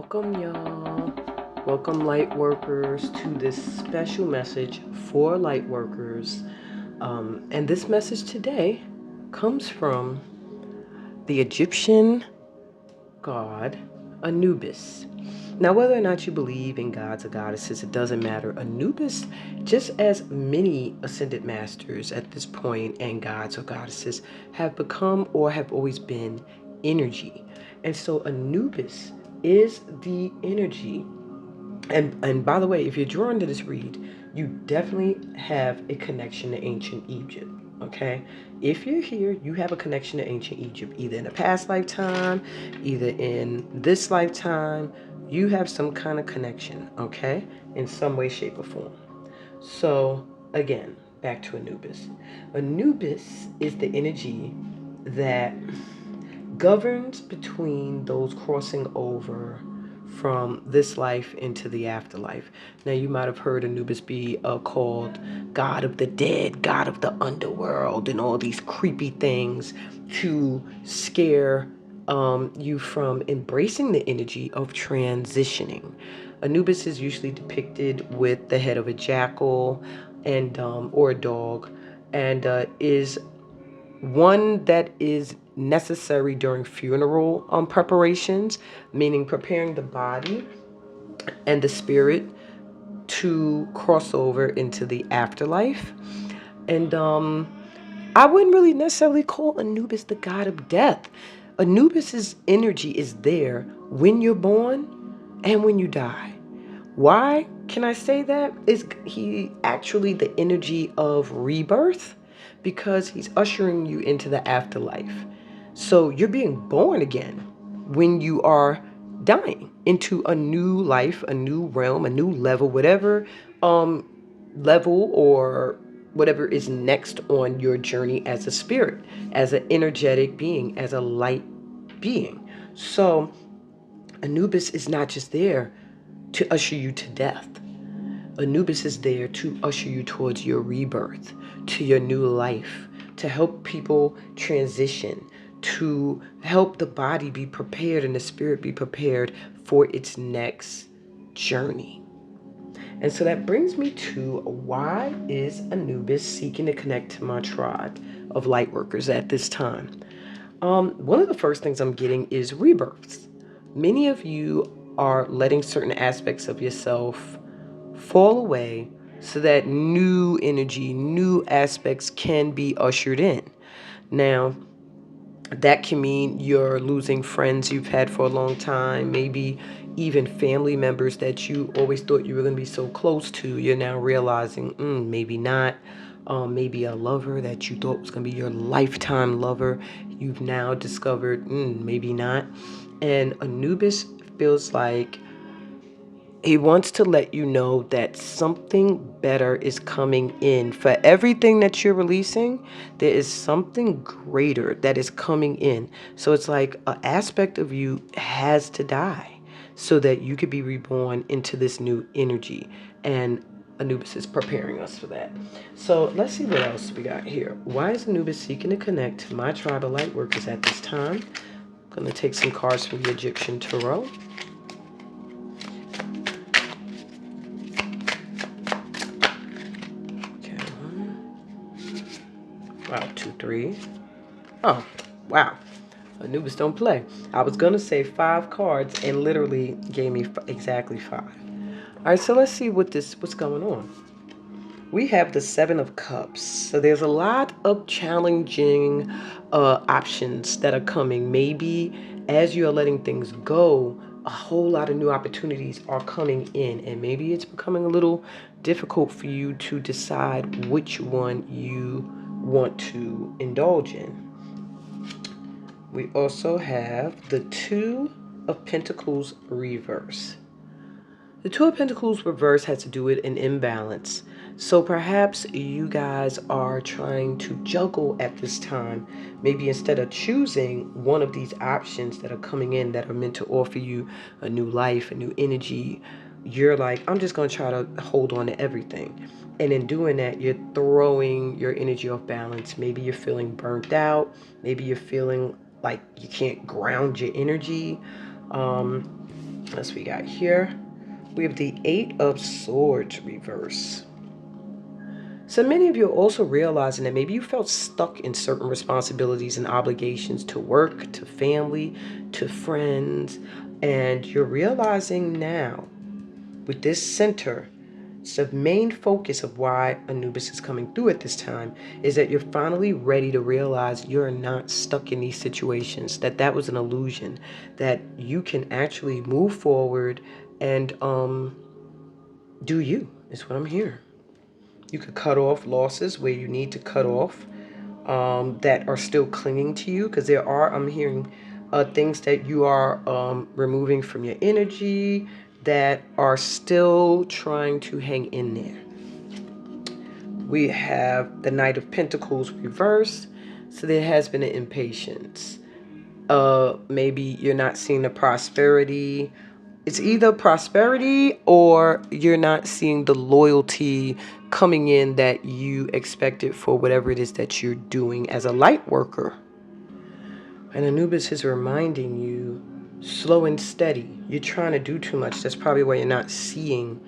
Welcome, y'all. Welcome, light workers, to this special message for light workers. And this message today comes from the Egyptian god Anubis. Now, whether or not you believe in gods or goddesses, it doesn't matter. Anubis, just as many ascended masters at this point and gods or goddesses, have become or have always been energy. And so Anubis is the energy. And by the way, if you're drawn to this read, you definitely have a connection to ancient Egypt. Okay, if you're here, you have a connection to ancient Egypt, either in a past lifetime, either in this lifetime. You have some kind of connection, okay, in some way, shape, or form. So again, back to Anubis. Anubis is the energy that governs between those crossing over from this life into the afterlife. Now, you might have heard Anubis be called God of the dead, God of the underworld, and all these creepy things to scare you from embracing the energy of transitioning. Anubis is usually depicted with the head of a jackal and or a dog, and is one that is necessary during funeral preparations, meaning preparing the body and the spirit to cross over into the afterlife. And I wouldn't really necessarily call Anubis the god of death. Anubis's energy is there when you're born and when you die. Why can I say that? Is he actually the energy of rebirth? Because he's ushering you into the afterlife. So you're being born again when you are dying into a new life, a new realm, a new level, whatever level or whatever is next on your journey as a spirit, as an energetic being, as a light being. So Anubis is not just there to usher you to death. Anubis is there to usher you towards your rebirth, to your new life, to help people transition, to help the body be prepared and the spirit be prepared for its next journey. And so that brings me to, why is Anubis seeking to connect to my tribe of light workers at this time? One of the first things I'm getting is rebirths. Many of you are letting certain aspects of yourself fall away so that new energy, new aspects can be ushered in. Now, that can mean you're losing friends you've had for a long time, maybe even family members that you always thought you were going to be so close to. You're now realizing, maybe not. Maybe a lover that you thought was going to be your lifetime lover, you've now discovered, maybe not. And Anubis feels like he wants to let you know that something better is coming in. For everything that you're releasing, there is something greater that is coming in. So it's like an aspect of you has to die so that you could be reborn into this new energy. And Anubis is preparing us for that. So let's see what else we got here. Why is Anubis seeking to connect to my tribe of light workers at this time? I'm going to take some cards from the Egyptian Tarot. Wow, 2, 3. Oh, wow. Anubis don't play. I was going to say 5 cards and literally gave me exactly 5. All right, so let's see what's going on. We have the 7 of Cups. So there's a lot of challenging options that are coming. Maybe as you are letting things go, a whole lot of new opportunities are coming in. And maybe it's becoming a little difficult for you to decide which one you want to indulge in. We also have the 2 of Pentacles reverse. The 2 of Pentacles reverse has to do with an imbalance. So perhaps you guys are trying to juggle at this time. Maybe instead of choosing one of these options that are coming in that are meant to offer you a new life, a new energy, you're like, I'm just going to try to hold on to everything. And in doing that, you're throwing your energy off balance. Maybe you're feeling burnt out. Maybe you're feeling like you can't ground your energy. As we got here, we have the Eight of Swords reverse. So many of you are also realizing that maybe you felt stuck in certain responsibilities and obligations to work, to family, to friends, and you're realizing now with this center, it's the main focus of why Anubis is coming through at this time, is that you're finally ready to realize you're not stuck in these situations, that was an illusion, that you can actually move forward and do you, is what I'm hearing. You could cut off losses where you need to cut off, that are still clinging to you, because there are, I'm hearing, things that you are removing from your energy that are still trying to hang in there. We have the Knight of Pentacles reversed, so there has been an impatience. Maybe you're not seeing the prosperity. It's either prosperity or you're not seeing the loyalty coming in that you expected for whatever it is that you're doing as a light worker. And Anubis is reminding you, slow and steady. You're trying to do too much. That's probably why you're not seeing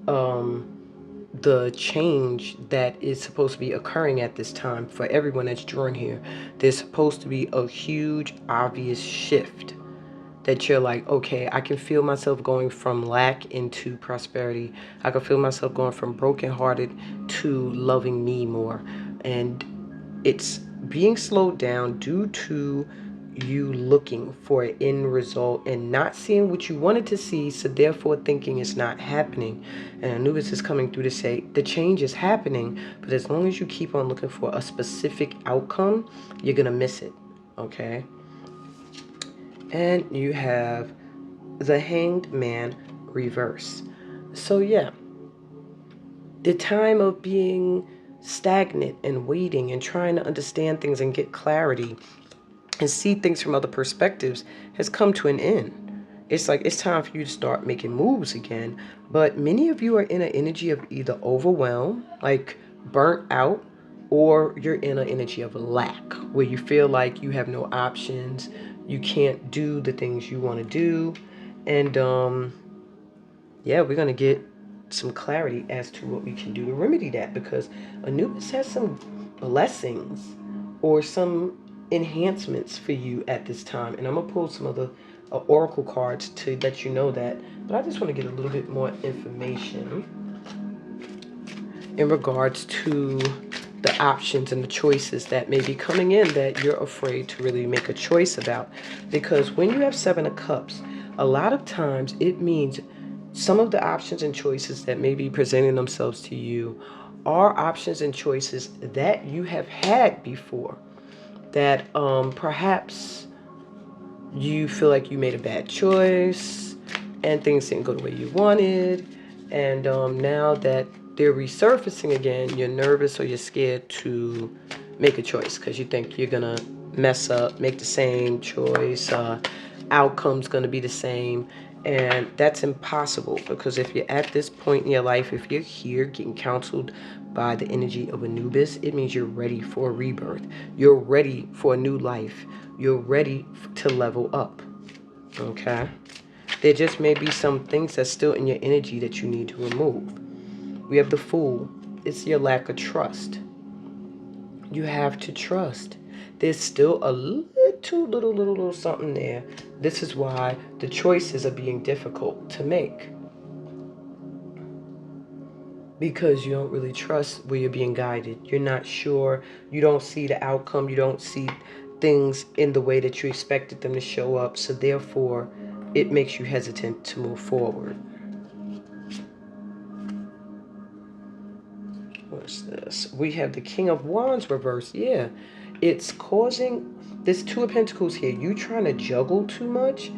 the change that is supposed to be occurring at this time for everyone that's drawn here. There's supposed to be a huge, obvious shift that you're like, okay, I can feel myself going from lack into prosperity. I can feel myself going from brokenhearted to loving me more. And it's being slowed down due to you looking for an end result and not seeing what you wanted to see, so therefore thinking it's not happening. And Anubis is coming through to say the change is happening, but as long as you keep on looking for a specific outcome, you're gonna miss it. Okay. And you have the Hanged Man reverse. So yeah, the time of being stagnant and waiting and trying to understand things and get clarity and see things from other perspectives has come to an end. It's like it's time for you to start making moves again. But many of you are in an energy of either overwhelm, like burnt out, or you're in an energy of lack, where you feel like you have no options, you can't do the things you want to do. And yeah, we're going to get some clarity as to what we can do to remedy that, because Anubis has some blessings or some enhancements for you at this time. And I'm going to pull some of the oracle cards to let you know that. But I just want to get a little bit more information in regards to the options and the choices that may be coming in that you're afraid to really make a choice about. Because when you have Seven of Cups, a lot of times it means some of the options and choices that may be presenting themselves to you are options and choices that you have had before, that perhaps you feel like you made a bad choice and things didn't go the way you wanted, and now that they're resurfacing again, you're nervous or you're scared to make a choice because you think you're gonna mess up, make the same choice, outcome's gonna be the same. And that's impossible, because if you're at this point in your life, if you're here getting counseled by the energy of Anubis, it means you're ready for a rebirth. You're ready for a new life. You're ready to level up. Okay? There just may be some things that's still in your energy that you need to remove. We have the Fool. It's your lack of trust. You have to trust. There's still a little something there. This is why the choices are being difficult to make, because you don't really trust where you're being guided. You're not sure. You don't see the outcome. You don't see things in the way that you expected them to show up. So therefore, it makes you hesitant to move forward. What's this? We have the King of Wands reversed. Yeah, it's causing this Two of Pentacles here. You trying to juggle too much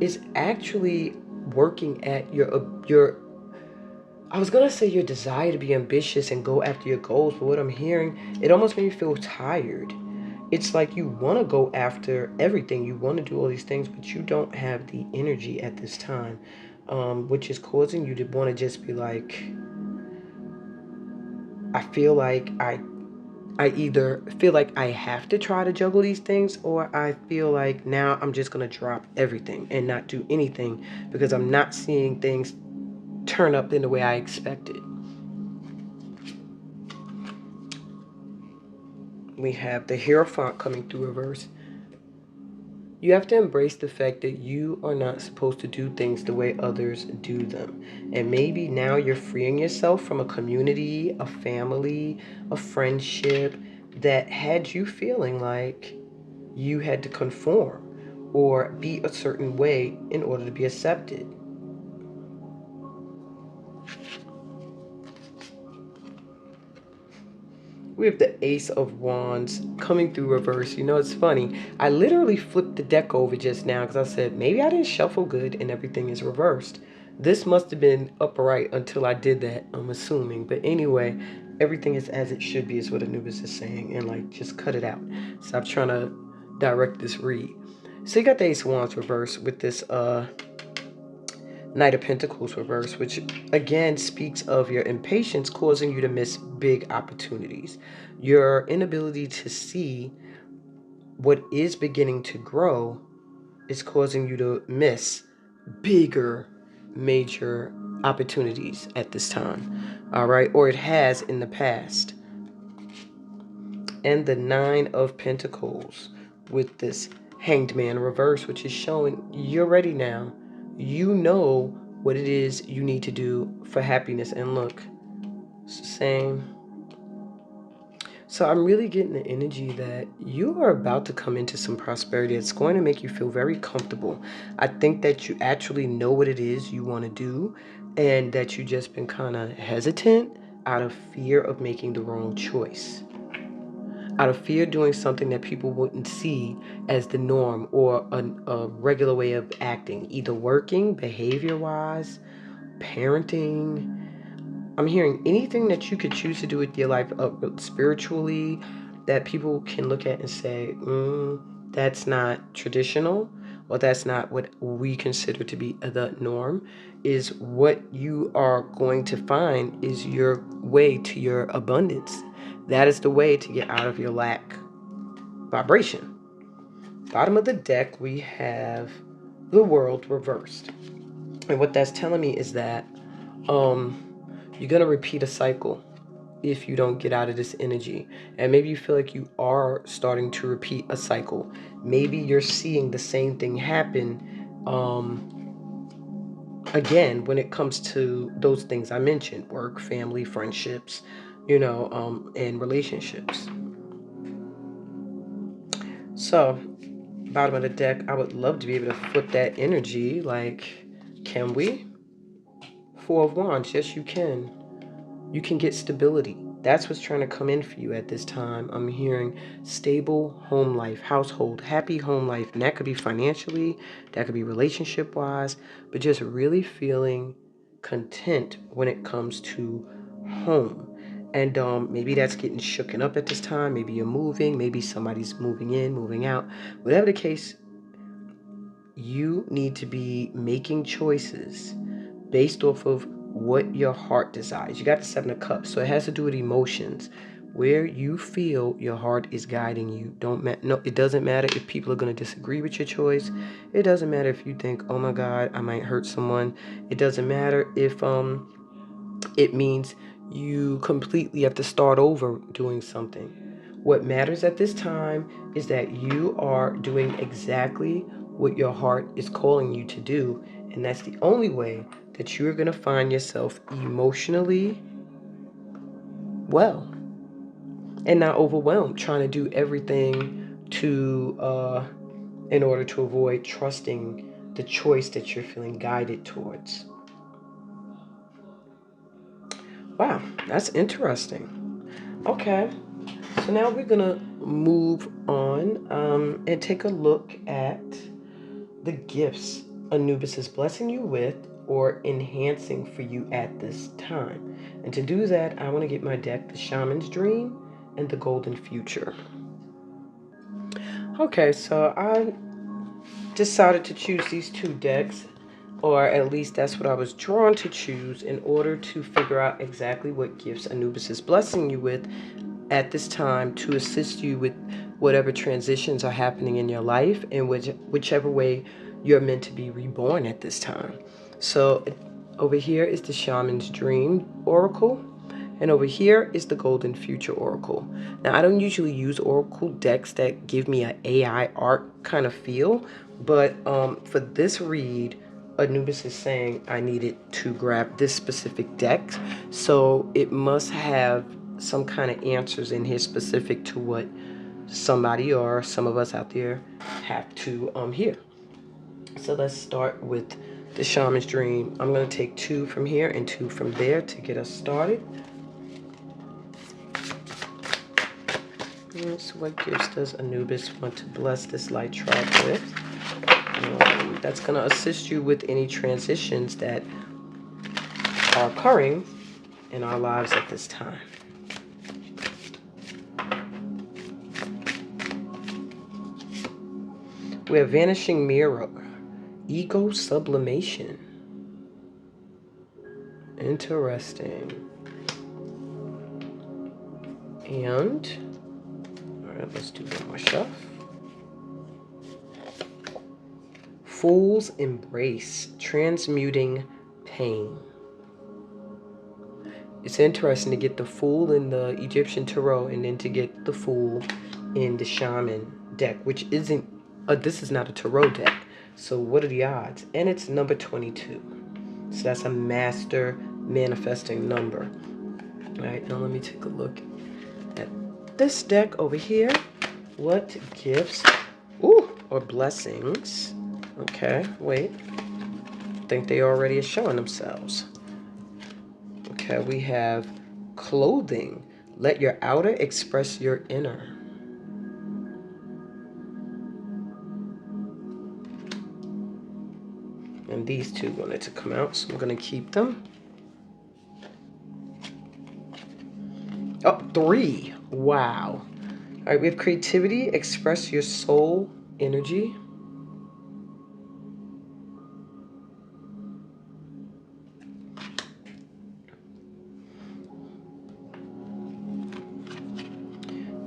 is actually working at your I was gonna say your desire to be ambitious and go after your goals, but what I'm hearing, it almost made me feel tired. It's like you want to go after everything, you want to do all these things, but you don't have the energy at this time, which is causing you to want to just be like, I feel like I either feel like I have to try to juggle these things, or I feel like now I'm just going to drop everything and not do anything because I'm not seeing things turn up in the way I expected. We have the Hierophant coming through reverse. You have to embrace the fact that you are not supposed to do things the way others do them. And maybe now you're freeing yourself from a community, a family, a friendship that had you feeling like you had to conform or be a certain way in order to be accepted. We have the Ace of Wands coming through reverse. You know, it's funny. I literally flipped the deck over just now because I said, maybe I didn't shuffle good and everything is reversed. This must have been upright until I did that, I'm assuming. But anyway, everything is as it should be is what Anubis is saying. And like, just cut it out. Stop trying to direct this read. So you got the Ace of Wands reverse with this Knight of Pentacles reverse, which again speaks of your impatience causing you to miss big opportunities. Your inability to see what is beginning to grow is causing you to miss bigger, major opportunities at this time. All right, or it has in the past. And the Nine of Pentacles with this Hanged Man reverse, which is showing you're ready now. You know what it is you need to do for happiness. And look, it's the same. So I'm really getting the energy that you are about to come into some prosperity. It's going to make you feel very comfortable. I think that you actually know what it is you want to do and that you've just been kind of hesitant out of fear of making the wrong choice. Out of fear of doing something that people wouldn't see as the norm or a regular way of acting, either working, behavior-wise, parenting. I'm hearing anything that you could choose to do with your life spiritually that people can look at and say, that's not traditional, or that's not what we consider to be the norm, is what you are going to find is your way to your abundance. That is the way to get out of your lack vibration. Bottom of the deck, we have the World reversed. And what that's telling me is that you're going to repeat a cycle if you don't get out of this energy. And maybe you feel like you are starting to repeat a cycle. Maybe you're seeing the same thing happen again when it comes to those things I mentioned: work, family, friendships, and relationships. So, bottom of the deck, I would love to be able to flip that energy. Like, can we? Four of Wands, yes you can. You can get stability. That's what's trying to come in for you at this time. I'm hearing stable home life, household, happy home life. And that could be financially, that could be relationship wise, but just really feeling content when it comes to home. And maybe that's getting shooken up at this time. Maybe you're moving, maybe somebody's moving in, moving out. Whatever the case, you need to be making choices based off of what your heart desires. You got the Seven of Cups, so it has to do with emotions. Where you feel your heart is guiding you. No, it doesn't matter if people are going to disagree with your choice. It doesn't matter if you think, oh my God, I might hurt someone. It doesn't matter if it means you completely have to start over doing something. What matters at this time is that you are doing exactly what your heart is calling you to do. And that's the only way that you're going to find yourself emotionally well and not overwhelmed trying to do everything in order to avoid trusting the choice that you're feeling guided towards. Wow, that's interesting. Okay, so now we're going to move on and take a look at the gifts Anubis is blessing you with or enhancing for you at this time. And to do that, I want to get my deck, the Shaman's Dream and the Golden Future. Okay, so I decided to choose these two decks, or at least that's what I was drawn to choose in order to figure out exactly what gifts Anubis is blessing you with at this time to assist you with whatever transitions are happening in your life and whichever way you're meant to be reborn at this time. So over here is the Shaman's Dream Oracle, and over here is the Golden Future Oracle. Now, I don't usually use Oracle decks that give me an AI art kind of feel, but for this read, Anubis is saying I needed to grab this specific deck, so it must have some kind of answers in here specific to what somebody or some of us out there have to hear. So let's start with the Shaman's Dream. I'm going to take 2 from here and 2 from there to get us started. So what gifts does Anubis want to bless this light tribe with? That's going to assist you with any transitions that are occurring in our lives at this time. We have Vanishing Mirror, Ego Sublimation. Interesting. And, all right, let's do one more shuffle. Fool's Embrace, Transmuting Pain. It's interesting to get the Fool in the Egyptian Tarot and then to get the Fool in the Shaman deck, which isn't, this is not a Tarot deck. So what are the odds? And it's number 22. So that's a master manifesting number. All right, now let me take a look at this deck over here. What gifts, or blessings? Okay, wait. I think they already are showing themselves. Okay, we have clothing. Let your outer express your inner. And these 2 wanted to come out, so I'm going to keep them. Oh, 3. Wow. All right, we have creativity. Express your soul energy.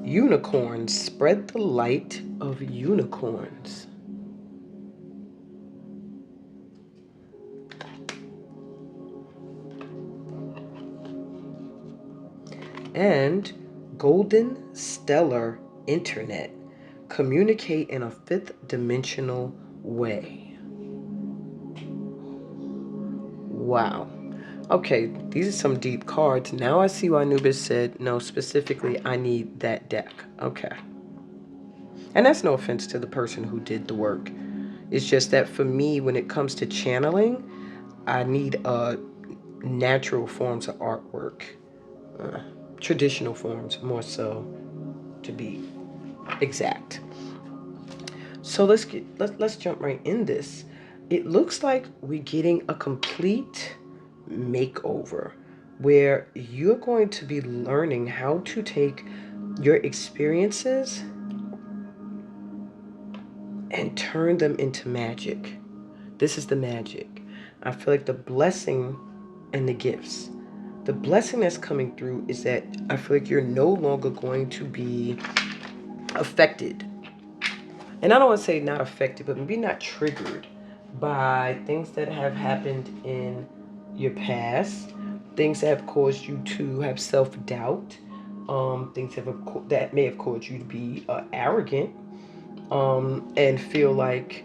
Unicorns. Spread the light of unicorns. And Golden Stellar Internet. Communicate in a 5th dimensional way. Wow. Okay, these are some deep cards. Now I see why Anubis said, no, specifically, I need that deck. Okay. And that's no offense to the person who did the work. It's just that for me, when it comes to channeling, I need natural forms of artwork. Traditional forms, more so, to be exact. So let's jump right in this. It looks like we're getting a complete makeover where you're going to be learning how to take your experiences and turn them into magic. This is the magic. I feel like the blessing and the gifts. The blessing that's coming through is that I feel like you're no longer going to be affected. And I don't want to say not affected, but maybe not triggered by things that have happened in your past, things that have caused you to have self-doubt, things that may have caused you to be arrogant, and feel like,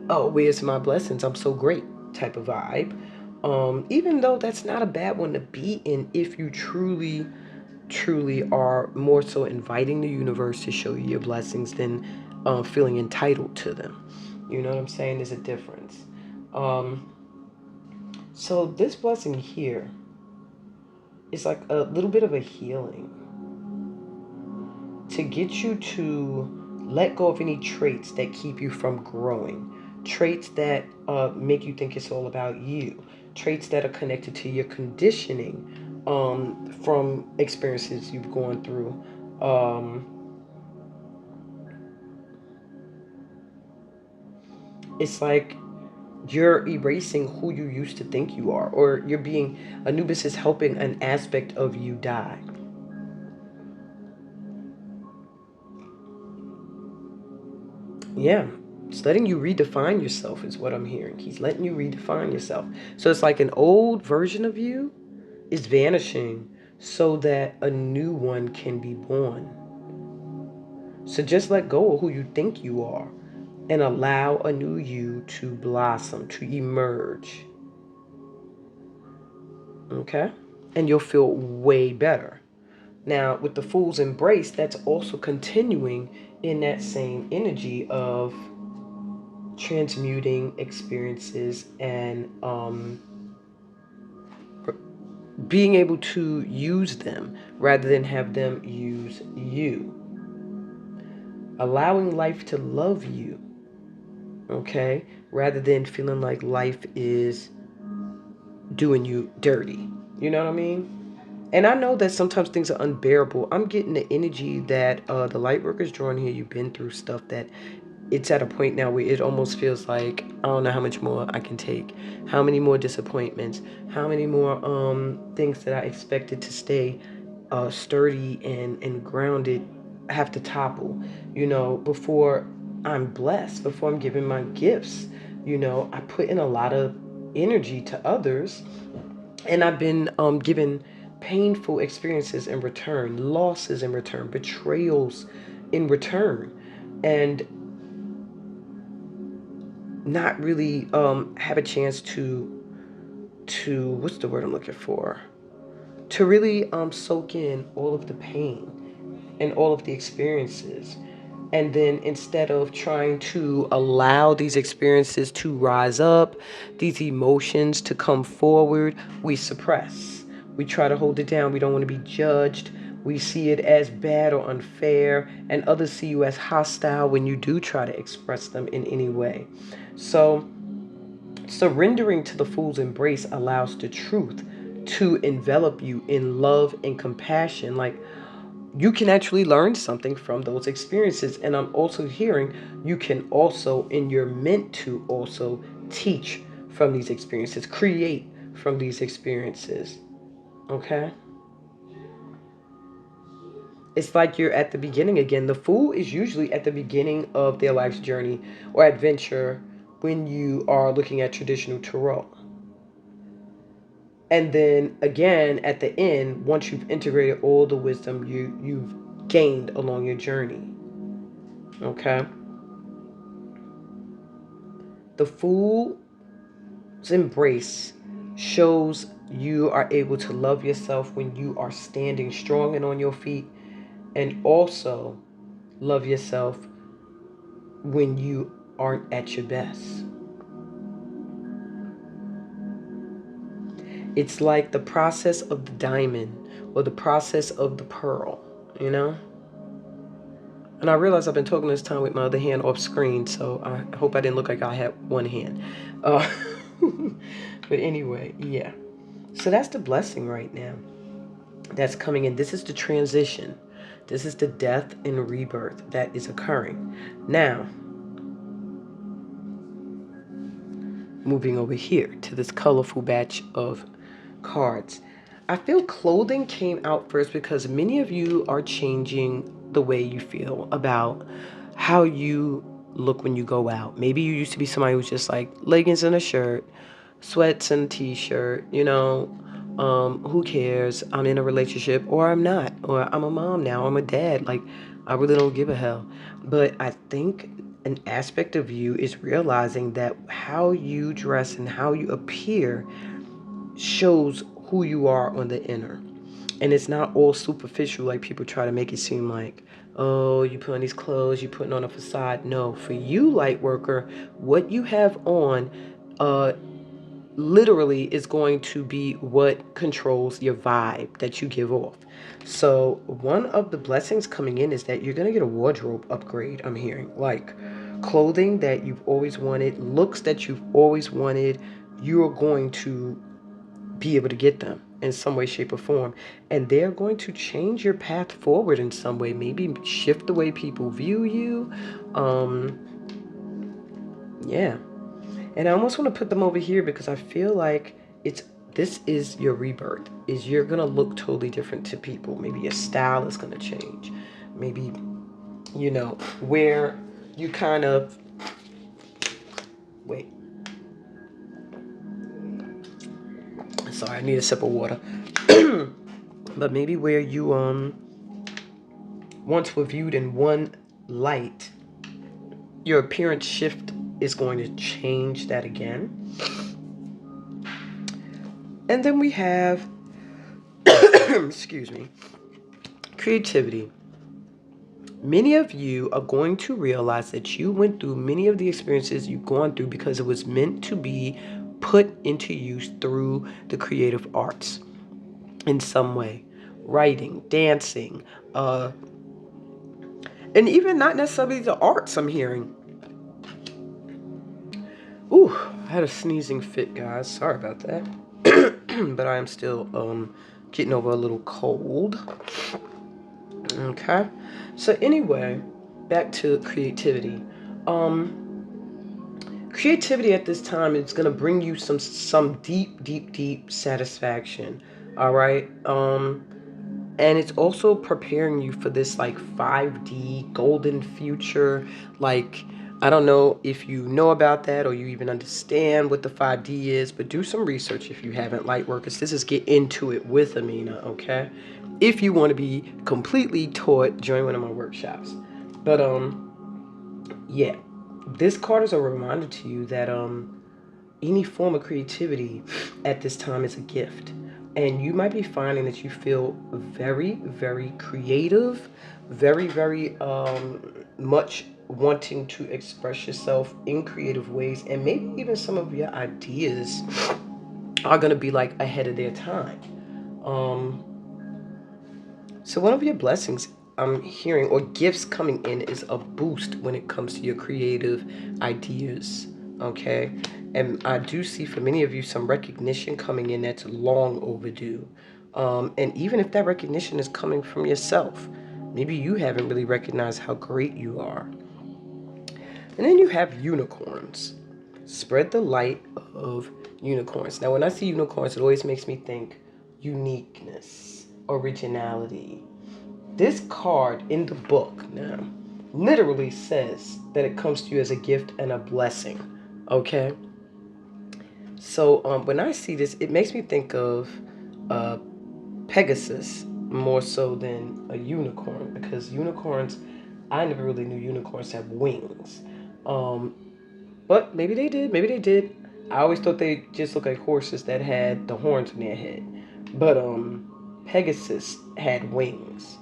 oh, where's my blessings? I'm so great type of vibe. Even though that's not a bad one to be in if you truly are more so inviting the universe to show you your blessings than feeling entitled to them. You know what I'm saying? There's a difference. So this blessing here is like a little bit of a healing to get you to let go of any traits that keep you from growing, traits that make you think it's all about you, traits that are connected to your conditioning from experiences you've gone through. It's like you're erasing who you used to think you are, or Anubis is helping an aspect of you die. Yeah, it's letting you redefine yourself is what I'm hearing. He's letting you redefine yourself. So it's like an old version of you is vanishing so that a new one can be born. So just let go of who you think you are and allow a new you to blossom, to emerge. Okay? And you'll feel way better. Now, with the Fool's Embrace, that's also continuing in that same energy of transmuting experiences and being able to use them rather than have them use you. Allowing life to love you, okay, rather than feeling like life is doing you dirty. You know what I mean? And I know that sometimes things are unbearable. I'm getting the energy that the light workers drawing here, you've been through stuff that it's at a point now where it almost feels like I don't know how much more I can take. How many more disappointments? How many more things that I expected to stay sturdy and grounded have to topple, before I'm blessed, before I'm giving my gifts. I put in a lot of energy to others, and I've been given painful experiences in return, losses in return, betrayals in return, and not really have a chance to what's the word I'm looking for? To really soak in all of the pain and all of the experiences. And then instead of trying to allow these experiences to rise up, these emotions to come forward, we suppress. We try to hold it down. We don't want to be judged. We see it as bad or unfair, and others see you as hostile when you do try to express them in any way. So, surrendering to the Fool's Embrace allows the truth to envelop you in love and compassion. Like, you can actually learn something from those experiences. And I'm also hearing you can also, and you're meant to also teach from these experiences, create from these experiences. Okay? It's like you're at the beginning again. The fool is usually at the beginning of their life's journey or adventure when you are looking at traditional tarot. And then again at the end, once you've integrated all the wisdom you've gained along your journey. Okay? The Fool's Embrace shows you are able to love yourself when you are standing strong and on your feet, and also love yourself when you aren't at your best. It's like the process of the diamond or the process of the pearl, you know? And I realize I've been talking this time with my other hand off screen, so I hope I didn't look like I had one hand. Uh, but anyway, yeah. So that's the blessing right now that's coming in. This is the transition. This is the death and rebirth that is occurring. Now, moving over here to this colorful batch of cards. I feel clothing came out first because many of you are changing the way you feel about how you look when you go out. Maybe you used to be somebody who's just like leggings and a shirt, sweats and a t-shirt, who cares? I'm in a relationship or I'm not, or I'm a mom now, I'm a dad. Like, I really don't give a hell. But I think an aspect of you is realizing that how you dress and how you appear shows who you are on the inner. And it's not all superficial like people try to make it seem like, oh, you put on these clothes, you putting on a facade. No, for you, light worker, what you have on literally is going to be what controls your vibe that you give off. So one of the blessings coming in is that you're going to get a wardrobe upgrade, I'm hearing. Like clothing that you've always wanted, looks that you've always wanted, you're going to be able to get them in some way, shape, or form. And they're going to change your path forward in some way. Maybe shift the way people view you. Yeah. And I almost want to put them over here because I feel like this is your rebirth. Is you're gonna look totally different to people. Maybe your style is gonna change. Maybe, you know, where you kind of wait. Sorry, I need a sip of water. But maybe where you once were viewed in one light, your appearance shift is going to change that again. And then we have excuse me, creativity. Many of you are going to realize that you went through many of the experiences you've gone through because it was meant to be put into use through the creative arts in some way. Writing, dancing, and even not necessarily the arts I'm hearing. Ooh, I had a sneezing fit, guys. Sorry about that. But I am still getting over a little cold. Okay. So anyway, back to creativity. Creativity at this time is gonna bring you some deep satisfaction. All right. And it's also preparing you for this like 5D golden future. Like, I don't know if you know about that or you even understand what the 5D is, but do some research if you haven't, lightworkers. This is get into it with Amina, okay? If you want to be completely taught, join one of my workshops. But yeah, this card is a reminder to you that any form of creativity at this time is a gift. And you might be finding that you feel very creative, very much wanting to express yourself in creative ways. And maybe even some of your ideas are going to be like ahead of their time. So one of your blessings I'm hearing or gifts coming in is a boost when it comes to your creative ideas. Okay. And I do see for many of you some recognition coming in that's long overdue. And even if that recognition is coming from yourself, maybe you haven't really recognized how great you are. And then you have unicorns. Spread the light of unicorns. Now, when I see unicorns, it always makes me think uniqueness, originality. This card in the book now literally says that it comes to you as a gift and a blessing. Okay? So when I see this, it makes me think of Pegasus more so than a unicorn, because unicorns, I never really knew unicorns have wings. But maybe they did, maybe they did. I always thought they just looked like horses that had the horns on their head. But Pegasus had wings.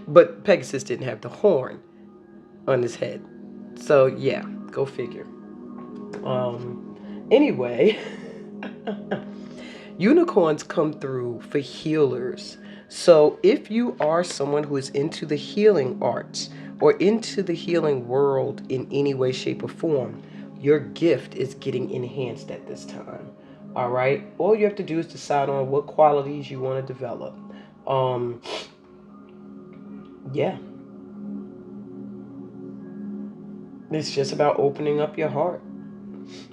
But Pegasus didn't have the horn on his head. So yeah, go figure. Anyway, unicorns come through for healers. So if you are someone who is into the healing arts or into the healing world in any way, shape, or form, your gift is getting enhanced at this time. All right. All you have to do is decide on what qualities you want to develop. Yeah. It's just about opening up your heart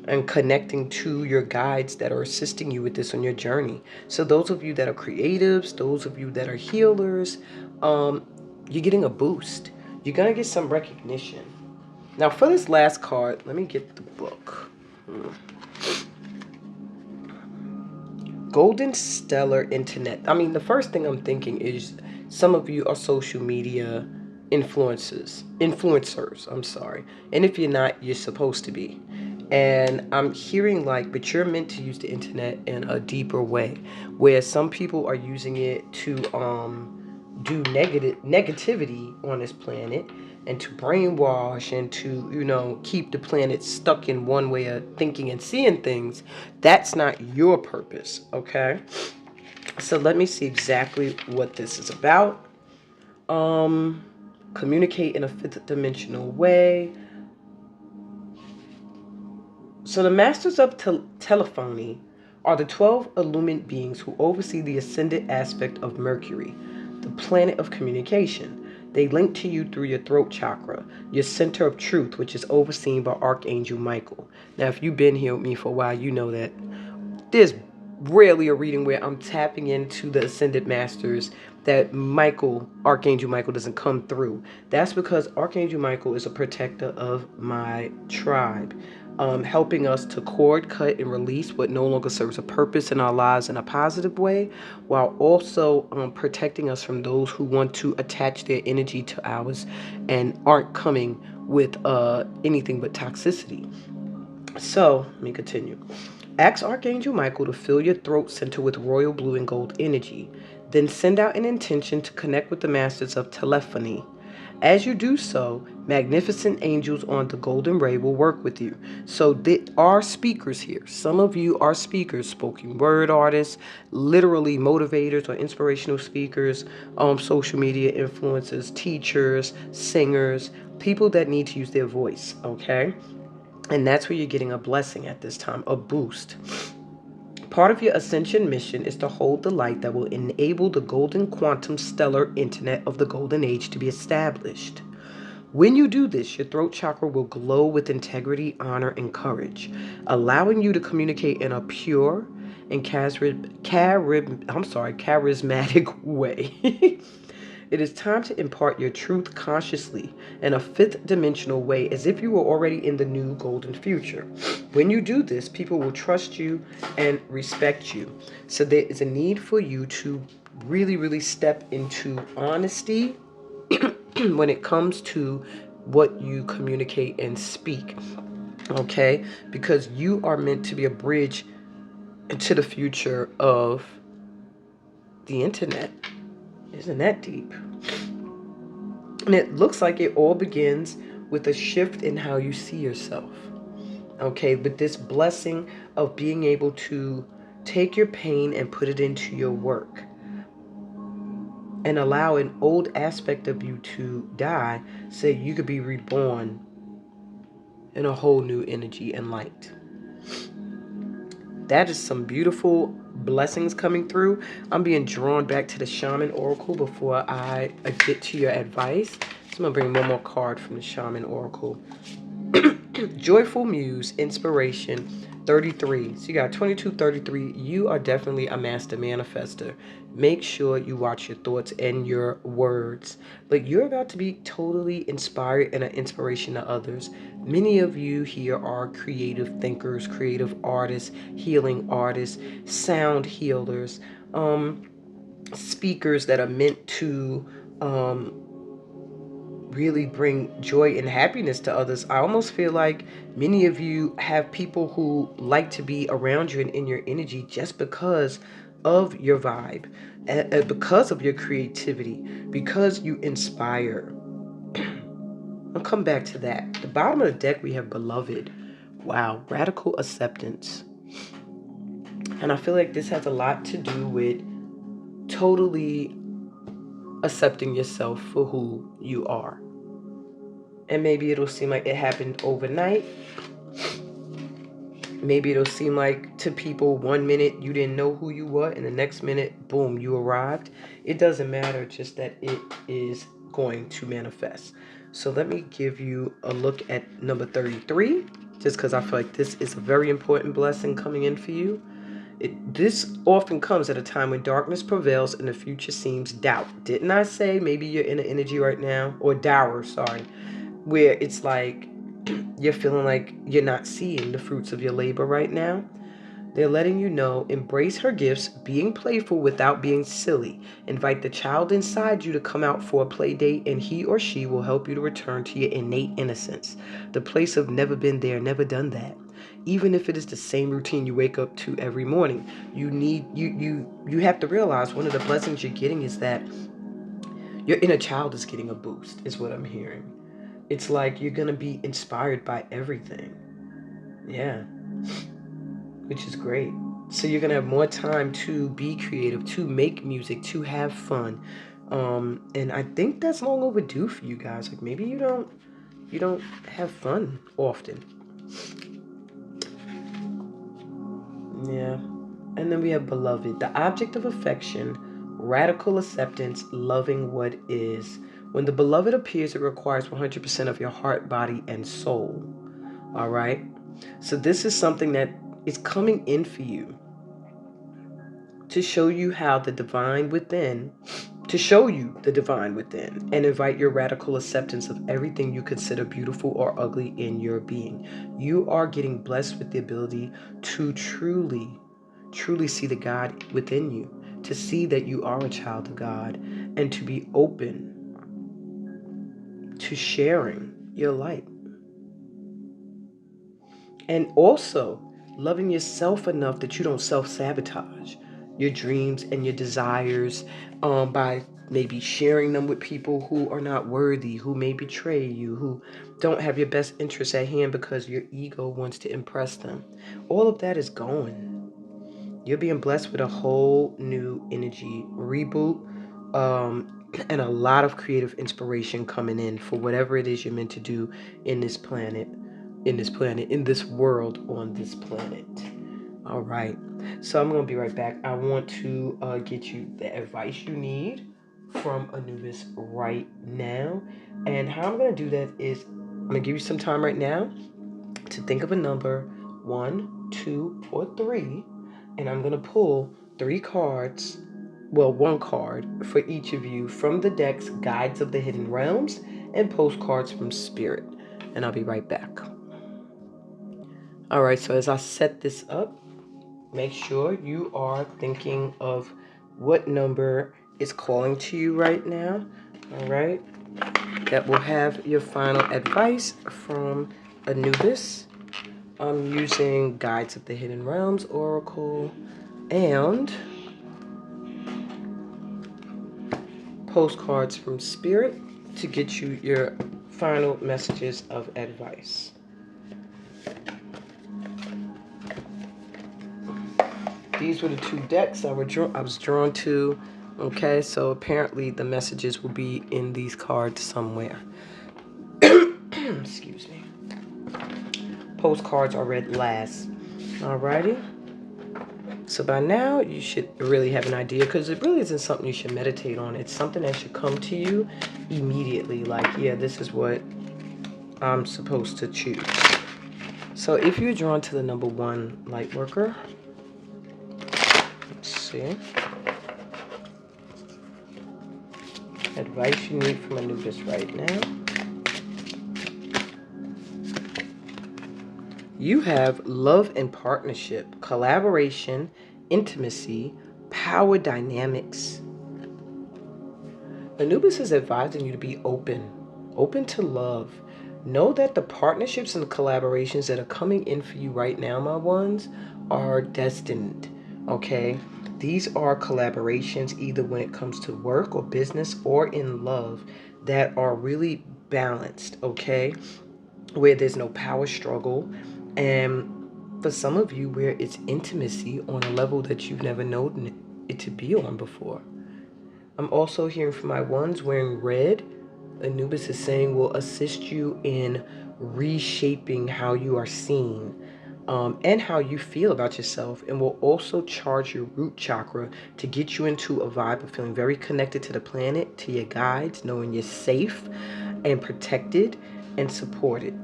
and connecting to your guides that are assisting you with this on your journey. So those of you that are creatives, those of you that are healers, you're getting a boost. You're going to get some recognition. Now for this last card, let me get the book. Golden Stellar Internet. I mean, the first thing I'm thinking is some of you are social media influencers, I'm sorry. And if you're not, you're supposed to be. And I'm hearing like, but you're meant to use the internet in a deeper way, where some people are using it to do negativity on this planet and to brainwash and to, you know, keep the planet stuck in one way of thinking and seeing things. That's not your purpose, okay? So let me see exactly what this is about. Communicate in a fifth dimensional way. So the masters of telephony are the 12 illumined beings who oversee the ascended aspect of Mercury, the planet of communication. They link to you through your throat chakra, your center of truth, which is overseen by Archangel Michael. Now, if you've been here with me for a while, you know that there's rarely a reading where I'm tapping into the Ascended Masters that Archangel Michael doesn't come through. That's because Archangel Michael is a protector of my tribe, helping us to cord, cut, and release what no longer serves a purpose in our lives in a positive way, while also protecting us from those who want to attach their energy to ours and aren't coming with anything but toxicity. So, let me continue. Ask Archangel Michael to fill your throat center with royal blue and gold energy. Then send out an intention to connect with the masters of telephony. As you do so, magnificent angels on the golden ray will work with you. So there are speakers here. Some of you are speakers, spoken word artists, literally motivators or inspirational speakers, social media influencers, teachers, singers, people that need to use their voice, okay? And that's where you're getting a blessing at this time, a boost. Part of your ascension mission is to hold the light that will enable the golden quantum stellar internet of the golden age to be established. When you do this, your throat chakra will glow with integrity, honor, and courage, allowing you to communicate in a pure and charismatic way. It is time to impart your truth consciously in a fifth dimensional way, as if you were already in the new golden future. When you do this, people will trust you and respect you. So there is a need for you to really, really step into honesty when it comes to what you communicate and speak. Okay? Because you are meant to be a bridge into the future of the internet. Isn't that deep? And it looks like it all begins with a shift in how you see yourself. Okay, with this blessing of being able to take your pain and put it into your work and allow an old aspect of you to die so you could be reborn in a whole new energy and light. That is some beautiful blessings coming through. I'm being drawn back to the Shaman Oracle before I get to your advice. So I'm going to bring one more card from the Shaman Oracle. Joyful Muse, Inspiration, 33. So you got 22, 33. You are definitely a master manifester. Make sure you watch your thoughts and your words. But you're about to be totally inspired and an inspiration to others. Many of you here are creative thinkers, creative artists, healing artists, sound healers, speakers that are meant to really bring joy and happiness to others. I almost feel like many of you have people who like to be around you and in your energy just because of your vibe, because of your creativity, because you inspire. I'll come back to that. The bottom of the deck, we have Beloved. Wow, radical acceptance. And I feel like this has a lot to do with totally accepting yourself for who you are. And maybe it'll seem like it happened overnight. Maybe it'll seem like to people 1 minute you didn't know who you were, and the next minute, boom, you arrived. It doesn't matter, just that it is going to manifest. So let me give you a look at number 33, just because I feel like this is a very important blessing coming in for you. This often comes at a time when darkness prevails and the future seems doubt. Didn't I say maybe you're in an energy right now, or dour, sorry, where it's like you're feeling like you're not seeing the fruits of your labor right now? They're letting you know, embrace her gifts, being playful without being silly. Invite the child inside you to come out for a play date, and he or she will help you to return to your innate innocence. The place of never been there, never done that. Even if it is the same routine you wake up to every morning, you have to realize one of the blessings you're getting is that your inner child is getting a boost, is what I'm hearing. It's like you're going to be inspired by everything. Yeah. Which is great. So you're going to have more time to be creative, to make music, to have fun. And I think that's long overdue for you guys. Like maybe you don't have fun often. Yeah. And then we have Beloved, the object of affection, radical acceptance, loving what is. When the beloved appears, it requires 100% of your heart, body, and soul. All right? So this is something that is coming in for you to show you how the divine within, and invite your radical acceptance of everything you consider beautiful or ugly in your being. You are getting blessed with the ability to truly see the God within you, to see that you are a child of God, and to be open to sharing your light. And also loving yourself enough that you don't self-sabotage your dreams and your desires by maybe sharing them with people who are not worthy, who may betray you, who don't have your best interests at hand because your ego wants to impress them. All of that is gone. You're being blessed with a whole new energy reboot, and a lot of creative inspiration coming in for whatever it is you're meant to do in this world, on this planet. All right. So I'm going to be right back. I want to get you the advice you need from Anubis right now. And how I'm going to do that is I'm going to give you some time right now to think of a number, 1, 2, or 3. And I'm going to pull 3 cards, well, 1 card for each of you from the deck's Guides of the Hidden Realms and Postcards from Spirit. And I'll be right back. All right, so as I set this up, make sure you are thinking of what number is calling to you right now. All right, that will have your final advice from Anubis. I'm using Guides of the Hidden Realms Oracle and Postcards from Spirit to get you your final messages of advice. These were the 2 decks I was drawn to. Okay, so apparently the messages will be in these cards somewhere. Excuse me. Postcards are read last. Alrighty. So by now you should really have an idea, because it really isn't something you should meditate on. It's something that should come to you immediately. Like, yeah, this is what I'm supposed to choose. So if you're drawn to the number 1 light worker, let's see. Advice you need from Anubis right now. You have love and partnership, collaboration, intimacy, power dynamics. Anubis is advising you to be open to love. Know that the partnerships and the collaborations that are coming in for you right now, my ones, are destined, okay? These are collaborations either when it comes to work or business or in love that are really balanced, okay? Where there's no power struggle, and for some of you where it's intimacy on a level that you've never known it to be on before. I'm also hearing from my ones wearing red. Anubis is saying will assist you in reshaping how you are seen, and how you feel about yourself, and will also charge your root chakra to get you into a vibe of feeling very connected to the planet, to your guides, knowing you're safe and protected and supported.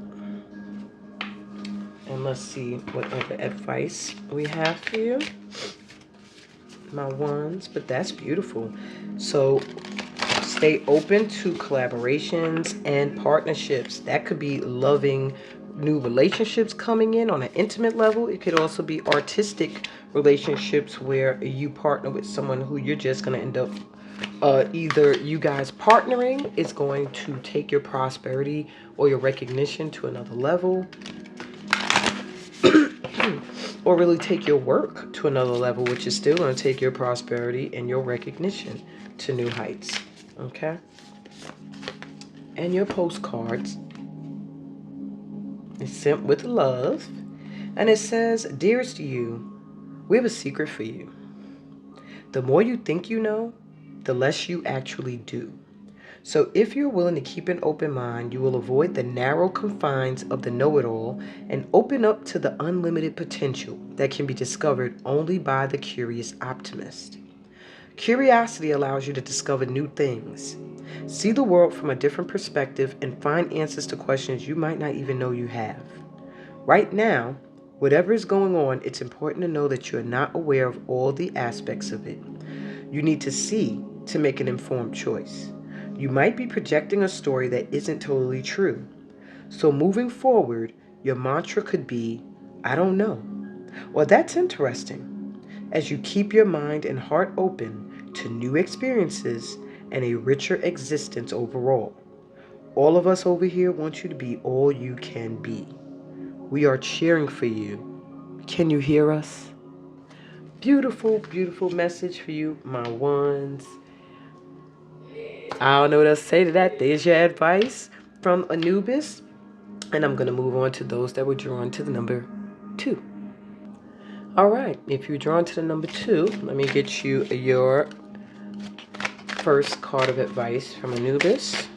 And let's see what other advice we have for you, my ones. But that's beautiful. So stay open to collaborations and partnerships. That could be loving new relationships coming in on an intimate level. It could also be artistic relationships where you partner with someone who you're just going to end up either you guys partnering is going to take your prosperity or your recognition to another level, or really take your work to another level, which is still going to take your prosperity and your recognition to new heights. Okay? And your postcards is sent with love. And it says, dearest to you, we have a secret for you. The more you think you know, the less you actually do. So if you're willing to keep an open mind, you will avoid the narrow confines of the know-it-all and open up to the unlimited potential that can be discovered only by the curious optimist. Curiosity allows you to discover new things, see the world from a different perspective, and find answers to questions you might not even know you have. Right now, whatever is going on, it's important to know that you are not aware of all the aspects of it. You need to see to make an informed choice. You might be projecting a story that isn't totally true. So moving forward, your mantra could be, I don't know. Well, that's interesting. As you keep your mind and heart open to new experiences and a richer existence overall. All of us over here want you to be all you can be. We are cheering for you. Can you hear us? Beautiful, beautiful message for you, my ones. I don't know what else to say to that. There's your advice from Anubis. And I'm going to move on to those that were drawn to the number 2. All right, if you're drawn to the number 2, let me get you your first card of advice from Anubis.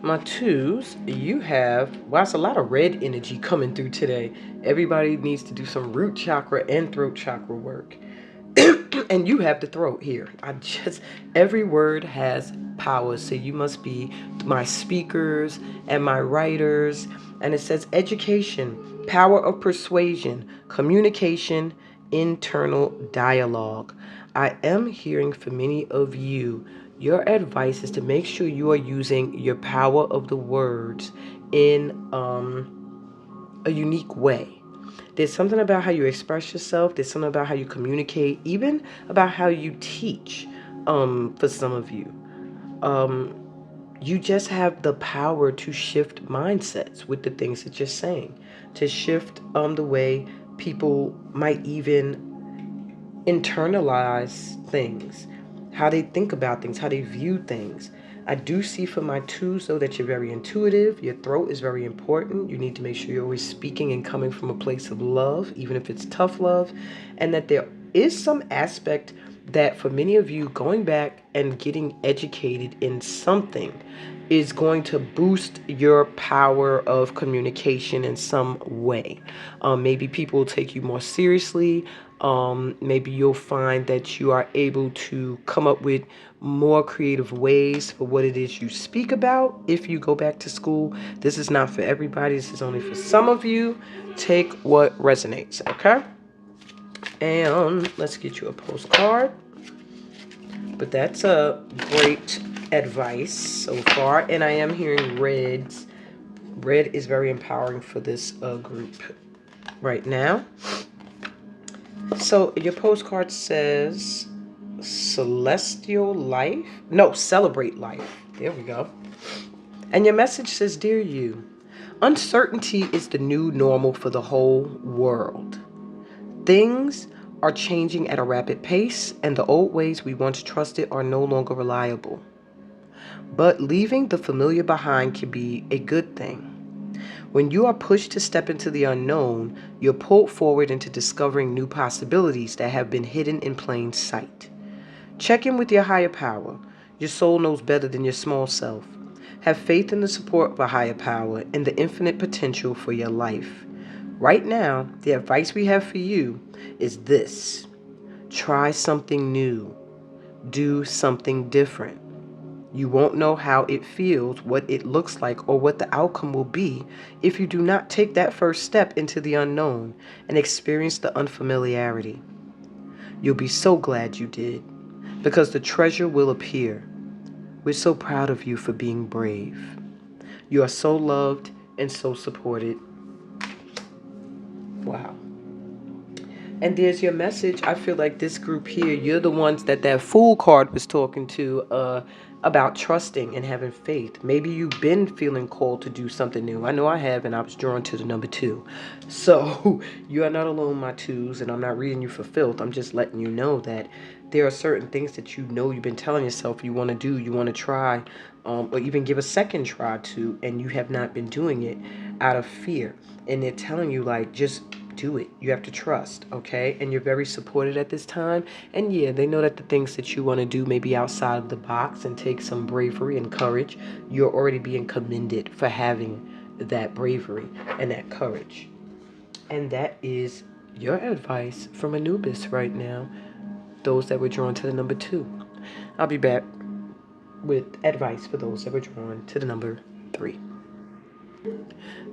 My 2s, you have, wow, it's a lot of red energy coming through today. Everybody needs to do some root chakra and throat chakra work. And you have the throat here. Every word has power. So you must be my speakers and my writers. And it says education, power of persuasion, communication, internal dialogue. I am hearing from many of you, your advice is to make sure you are using your power of the words in a unique way. There's something about how you express yourself. There's something about how you communicate, even about how you teach. For some of you, you just have the power to shift mindsets with the things that you're saying, to shift the way people might even internalize things, how they think about things, how they view things. I do see for my 2s, though, that you're very intuitive. Your throat is very important. You need to make sure you're always speaking and coming from a place of love, even if it's tough love. And that there is some aspect that for many of you, going back and getting educated in something is going to boost your power of communication in some way. Maybe people will take you more seriously. Maybe you'll find that you are able to come up with more creative ways for what it is you speak about if you go back to school. This is not for everybody. This is only for some of you. Take what resonates, okay? And let's get you a postcard. But that's a great advice so far. And I am hearing reds. Red is very empowering for this group right now. So your postcard says celestial life. No, celebrate life. There we go. And your message says, dear you, uncertainty is the new normal for the whole world. Things are changing at a rapid pace, and the old ways we once trusted are no longer reliable. But leaving the familiar behind can be a good thing. When you are pushed to step into the unknown, you're pulled forward into discovering new possibilities that have been hidden in plain sight. Check in with your higher power. Your soul knows better than your small self. Have faith in the support of a higher power and the infinite potential for your life. Right now, the advice we have for you is this. Try something new. Do something different. You won't know how it feels, what it looks like, or what the outcome will be if you do not take that first step into the unknown and experience the unfamiliarity. You'll be so glad you did, because the treasure will appear. We're so proud of you for being brave. You are so loved and so supported. Wow. And there's your message. I feel like this group here, you're the ones that Fool card was talking to about trusting and having faith. Maybe you've been feeling called to do something new. I know I have, and I was drawn to the number 2. So you are not alone, my 2s, and I'm not reading you for filth. I'm just letting you know that there are certain things that you know you've been telling yourself you want to do, you want to try, or even give a second try to, and you have not been doing it out of fear. And they're telling you, like, just do it. You have to trust, okay? And you're very supported at this time. And yeah, they know that the things that you want to do may be outside of the box and take some bravery and courage. You're already being commended for having that bravery and that courage. And that is your advice from Anubis right now, those that were drawn to the number 2. I'll be back with advice for those that were drawn to the number 3.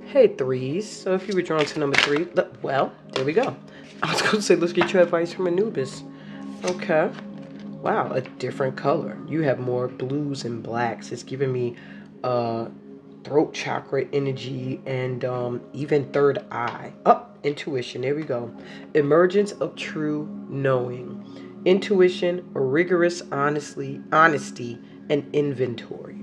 Hey, 3s. So if you were drawn to number 3, well, there we go. I was going to say, let's get your advice from Anubis. Okay. Wow, a different color. You have more blues and blacks. It's giving me throat chakra energy and even third eye. Intuition. There we go. Emergence of true knowing. Intuition, rigorous honesty, and inventory.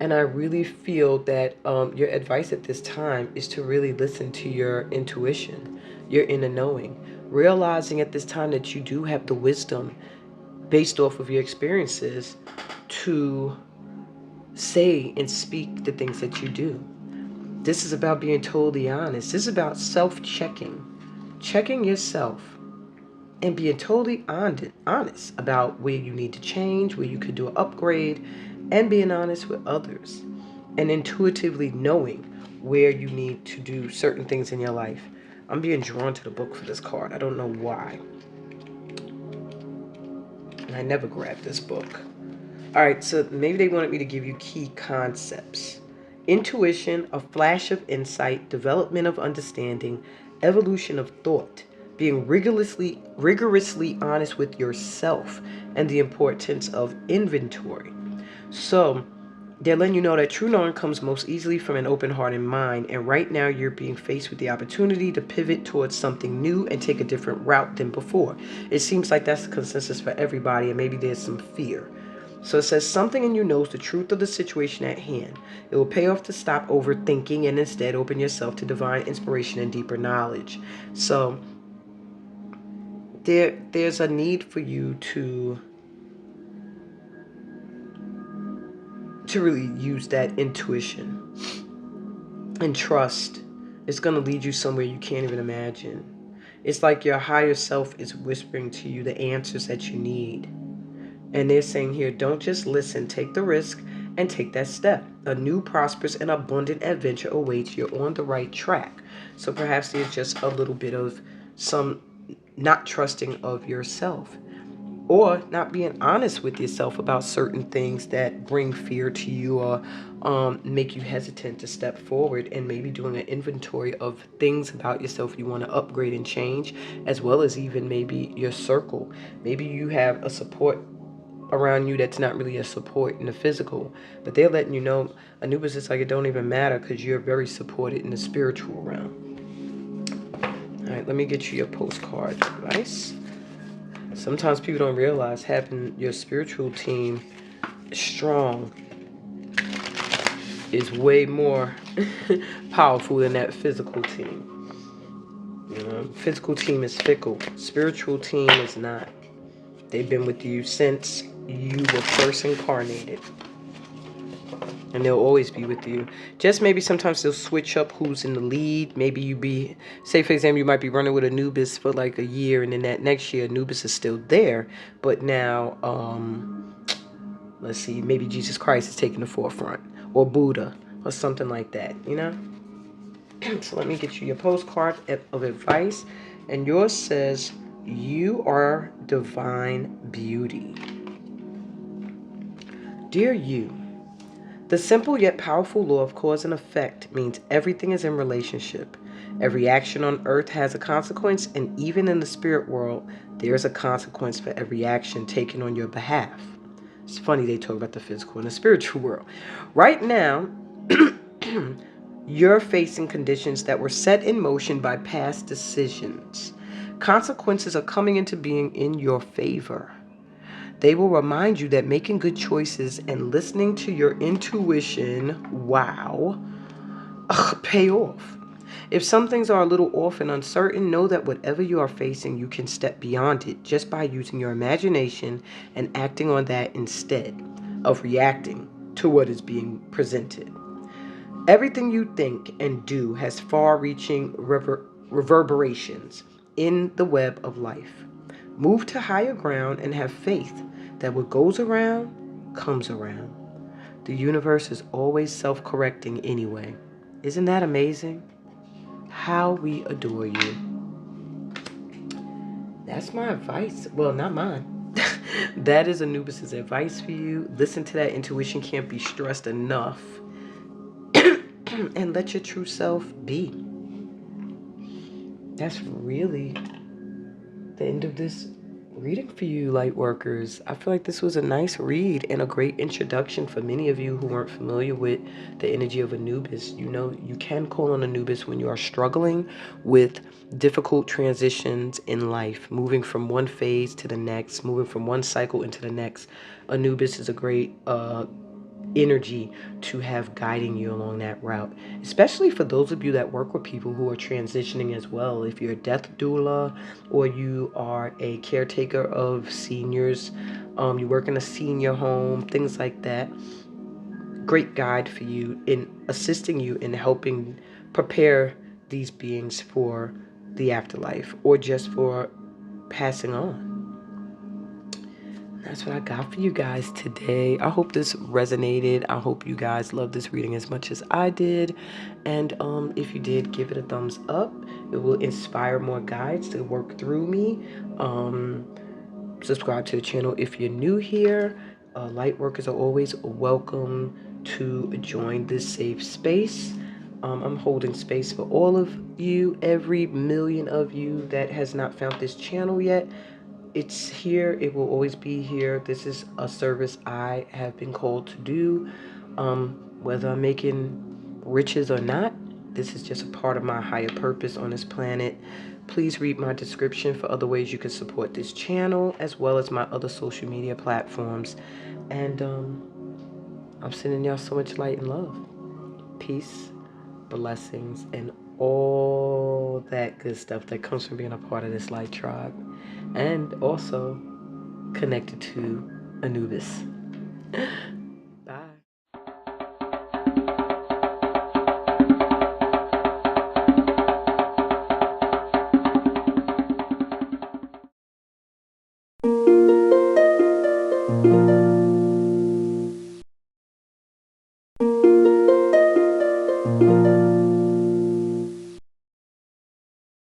And I really feel that your advice at this time is to really listen to your intuition, your inner knowing, realizing at this time that you do have the wisdom based off of your experiences to say and speak the things that you do. This is about being totally honest. This is about self-checking, checking yourself and being totally honest about where you need to change, where you could do an upgrade, and being honest with others and intuitively knowing where you need to do certain things in your life. I'm being drawn to the book for this card. I don't know why. And I never grabbed this book. All right, so maybe they wanted me to give you key concepts. Intuition, a flash of insight, development of understanding, evolution of thought, being rigorously honest with yourself, and the importance of inventory. So they're letting you know that true knowing comes most easily from an open heart and mind, and right now you're being faced with the opportunity to pivot towards something new and take a different route than before. It seems like that's the consensus for everybody, and maybe there's some fear. So it says something in you knows the truth of the situation at hand. It will pay off to stop overthinking and instead open yourself to divine inspiration and deeper knowledge. So there's a need for you to really use that intuition and trust. It's going to lead you somewhere you can't even imagine. It's like your higher self is whispering to you the answers that you need. And they're saying here, don't just listen, take the risk and take that step. A new, prosperous, and abundant adventure awaits. You're on the right track. So perhaps there's just a little bit of some not trusting of yourself, or not being honest with yourself about certain things that bring fear to you or make you hesitant to step forward, and maybe doing an inventory of things about yourself you want to upgrade and change, as well as even maybe your circle. Maybe you have a support around you that's not really a support in the physical, but they're letting you know, Anubis, is like it don't even matter because you're very supported in the spiritual realm. All right, let me get you your postcard advice. Sometimes people don't realize having your spiritual team strong is way more powerful than that physical team. You know, physical team is fickle. Spiritual team is not. They've been with you since you were first incarnated. And they'll always be with you. Just maybe sometimes they'll switch up who's in the lead. Maybe you be, say for example, you might be running with Anubis for like a year, and then that next year Anubis is still there. But now, let's see, maybe Jesus Christ is taking the forefront, or Buddha, or something like that, you know? So let me get you your postcard of advice. And yours says, you are divine beauty. Dear you, the simple yet powerful law of cause and effect means everything is in relationship. Every action on earth has a consequence, and even in the spirit world, there is a consequence for every action taken on your behalf. It's funny they talk about the physical and the spiritual world. Right now, you're facing conditions that were set in motion by past decisions. Consequences are coming into being in your favor. They will remind you that making good choices and listening to your intuition, pay off. If some things are a little off and uncertain, know that whatever you are facing, you can step beyond it just by using your imagination and acting on that instead of reacting to what is being presented. Everything you think and do has far-reaching reverberations in the web of life. Move to higher ground and have faith that what goes around comes around. The universe is always self-correcting anyway. Isn't that amazing? How we adore you. That's my advice. Well, not mine. That is Anubis's advice for you. Listen to that intuition, can't be stressed enough. And let your true self be. That's really the end of this reading for you, light workers. I feel like this was a nice read and a great introduction for many of you who weren't familiar with the energy of Anubis. You know, you can call on Anubis when you are struggling with difficult transitions in life, moving from one phase to the next, moving from one cycle into the next. Anubis is a great energy to have guiding you along that route, especially for those of you that work with people who are transitioning as well. If you're a death doula or you are a caretaker of seniors, you work in a senior home, things like that, great guide for you in assisting you in helping prepare these beings for the afterlife or just for passing on. That's what I got for you guys today. I hope this resonated. I hope you guys loved this reading as much as I did. And if you did, give it a thumbs up. It will inspire more guides to work through me. Subscribe to the channel if you're new here. Light workers are always welcome to join this safe space. I'm holding space for all of you, every million of you that has not found this channel yet. It's here. It will always be here. This is a service I have been called to do. Whether I'm making riches or not, this is just a part of my higher purpose on this planet. Please read my description for other ways you can support this channel, as well as my other social media platforms. And I'm sending y'all so much light and love. Peace, blessings, and all that good stuff that comes from being a part of this light tribe. And also connected to Anubis. Bye.